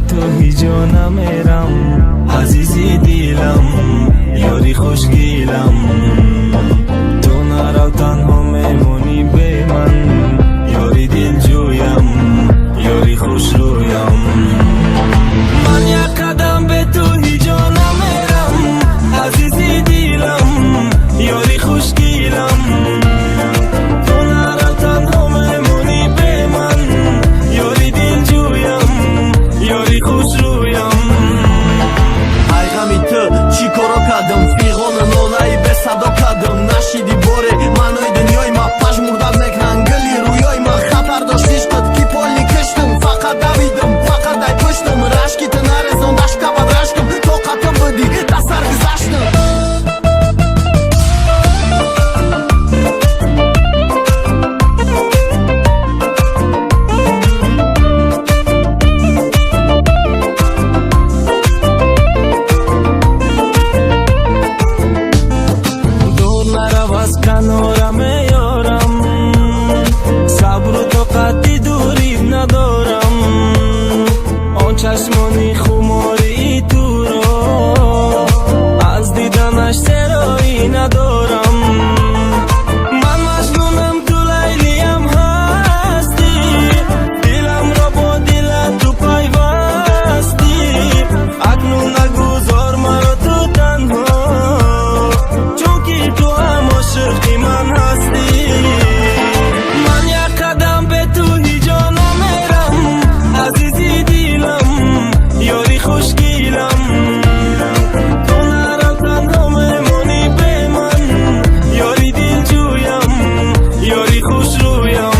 تو هیچ جا نمیرم عزیزی دیلم یاری خوشگیلم تو نرو تنها میمونی به من یاری دل جویم یاری خوش رویم من یک قدم به تو هیچ جا نمیرم عزیزی دیلم یاری خوشگیلم تو نرو تنها میمونی به من یاری دل جویم یاری خوش رویم ай ғами ту чӣ коро кардам фиғону нолаи бесадо кардам нашиди боре маънои дунёи ма пажмурда мекунанд гули рӯёи ма хабар дошти шуд ки полни киштам фақат давидам фақат дай пуштам рашки ту нарезон дашкабад рашкам тоқату будӣ да сар гузаштам کنارم یارم صبر و طاقتی دوریم ندارم آن چشمانی خماری تو را از دیدنش سرایی ندارم من مجنونم تو لیلیم هستی دلم را با دل تو پیوستی اکنون نگذار مرا تو تنها چون که تو هم عاشقی من هستی من یک قدم به تو هیچ جا نمیرم عزیزی دیلم یاری خوشگیلم تو نرو تنها میمونی به من یاری دل جویم یاری خوش رویم